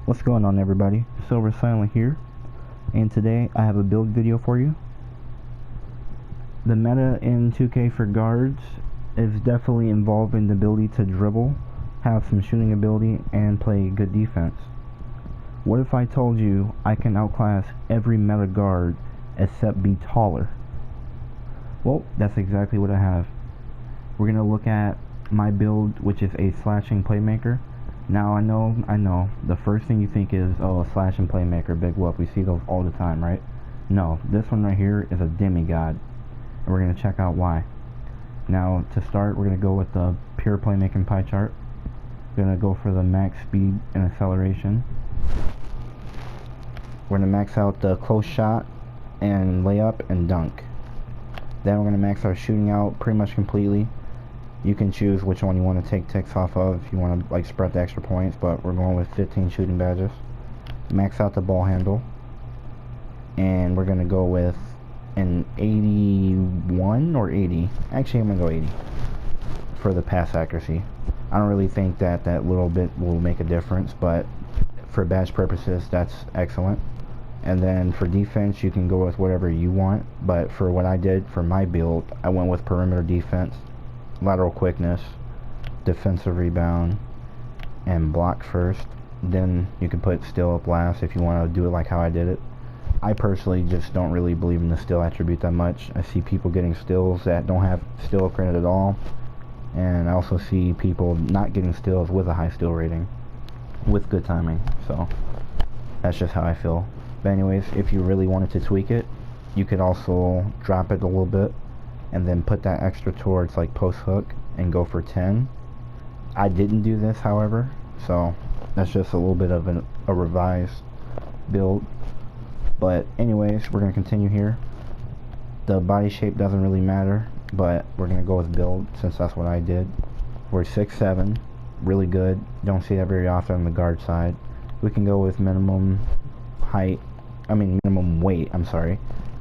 What's going on, everybody? Silver Silent here, and today I have a build video for you. The meta in 2K for guards is definitely involving the ability to dribble, have some shooting ability, and play good defense. What if I told you I can outclass every meta guard except be taller? Well, that's exactly what I have. We're going to look at my build, which is a slashing playmaker. Now I know, the first thing you think is, oh, a slashing playmaker, big whoop. We see those all the time, right? No, this one right here is a demigod, and we're going to check out why. Now, to start, we're going to go with the pure playmaking pie chart. We're going to go for the max speed and acceleration. We're going to max out the close shot and layup and dunk. Then we're going to max our shooting out pretty much completely. You can choose which one you want to take ticks off of if you want to like spread the extra points, but we're going with 15 shooting badges. Max out the ball handle, and we're going to go with an 81 or 80. Actually, I'm going to go 80 for the pass accuracy. I don't really think that little bit will make a difference, but for badge purposes, that's excellent. And then for defense, you can go with whatever you want, but for what I did for my build, I went with perimeter defense, lateral quickness, defensive rebound, and block first. Then you can put steal up last if you want to do it like how I did it. I personally just don't really believe in the steal attribute that much. I see people getting steals that don't have steal credit at all, and I also see people not getting steals with a high steal rating with good timing. So that's just how I feel. But anyways, if you really wanted to tweak it, you could also drop it a little bit and then put that extra towards like post hook and go for 10. I didn't do this, however, so that's just a little bit of a revised build. But anyways, we're going to continue here. The body shape doesn't really matter, but we're going to go with build since that's what I did. We're 6'7", really good. Don't see that very often on the guard side. We can go with minimum weight,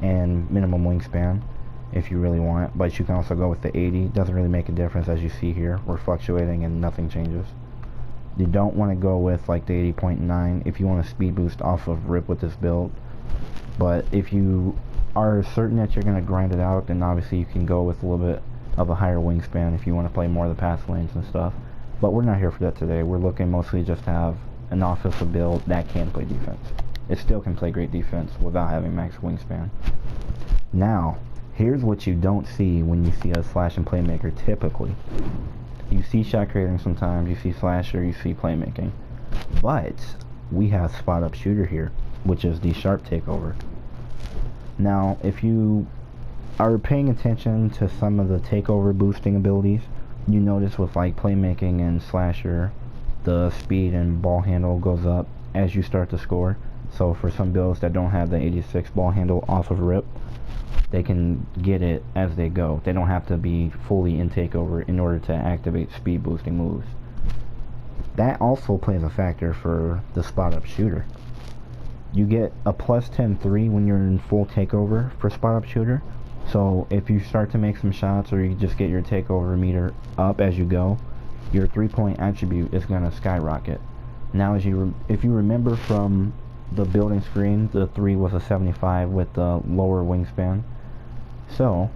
and minimum wingspan if you really want, but you can also go with the 80. Doesn't really make a difference. As you see here, we're fluctuating and nothing changes. You don't want to go with like the 80.9 if you want a speed boost off of rip with this build, but if you are certain that you're going to grind it out, then obviously you can go with a little bit of a higher wingspan if you want to play more of the pass lanes and stuff. But we're not here for that today. We're looking mostly just to have an offensive build that can play defense. It still can play great defense without having max wingspan. Now, here's what you don't see when you see a slash and playmaker typically. You see shot creating sometimes, you see slasher, you see playmaking. But we have spot up shooter here, which is the sharp takeover. Now, if you are paying attention to some of the takeover boosting abilities, you notice with like playmaking and slasher, the speed and ball handle goes up as you start to score. So for some builds that don't have the 86 ball handle off of rip, they can get it as they go. They don't have to be fully in takeover in order to activate speed boosting moves. That also plays a factor for the spot up shooter. You get a plus 10-3 when you're in full takeover for spot up shooter. So if you start to make some shots, or you just get your takeover meter up as you go, your 3-point attribute is going to skyrocket. Now, if you remember from the building screen, the 3 was a 75 with the lower wingspan. So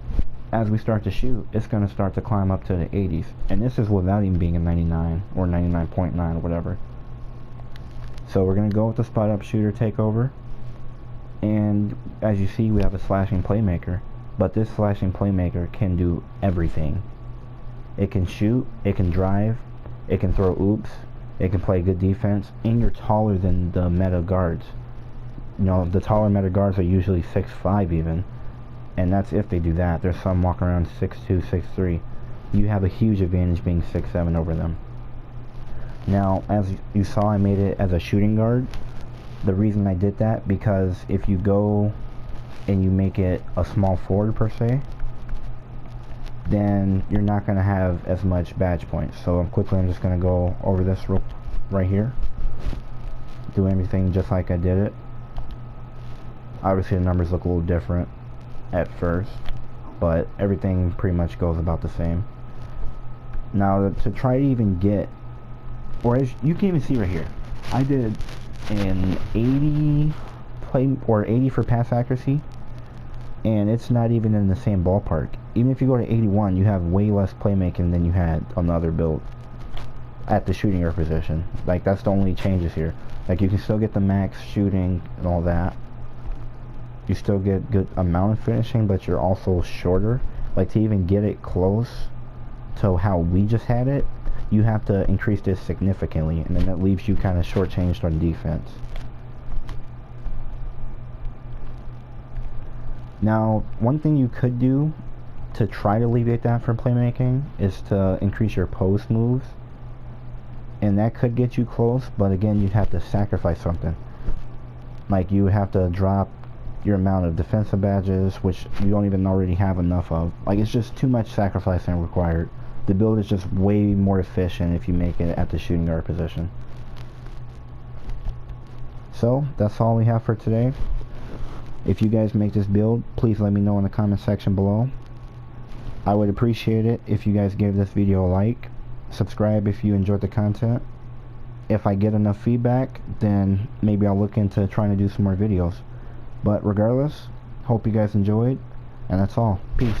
as we start to shoot, it's going to start to climb up to the 80s, and this is without even being a 99 or 99.9 or whatever. So we're going to go with the spot up shooter takeover, and as you see, we have a slashing playmaker, but this slashing playmaker can do everything. It can shoot, it can drive, it can throw oops, it can play good defense, and you're taller than the meta guards. You know, the taller meta guards are usually 6'5" even, and that's if they do that. There's some walking around 6'2", 6'3". You have a huge advantage being 6'7" over them. Now, as you saw, I made it as a shooting guard. The reason I did that, because if you go and you make it a small forward per se, then you're not going to have as much badge points. So I'm just going to go over this right here, do everything just like I did it. Obviously the numbers look a little different at first, but everything pretty much goes about the same. Now to try to even get, or as you can even see right here, I did an 80 play or 80 for pass accuracy, and it's not even in the same ballpark. Even if you go to 81, you have way less playmaking than you had on the other build at the shooting guard position. Like, that's the only changes here. Like, you can still get the max shooting and all that. You still get good amount of finishing, but you're also shorter. Like, to even get it close to how we just had it, you have to increase this significantly, and then that leaves you kind of shortchanged on defense. Now, one thing you could do to try to alleviate that from playmaking is to increase your post moves, and that could get you close, but again, you'd have to sacrifice something. Like, you would have to drop your amount of defensive badges, which you don't even already have enough of. Like, it's just too much sacrificing required. The build is just way more efficient if you make it at the shooting guard position. So, that's all we have for today. If you guys make this build, please let me know in the comment section below. I would appreciate it if you guys gave this video a like. Subscribe if you enjoyed the content. If I get enough feedback, then maybe I'll look into trying to do some more videos. But regardless, hope you guys enjoyed, and that's all. Peace.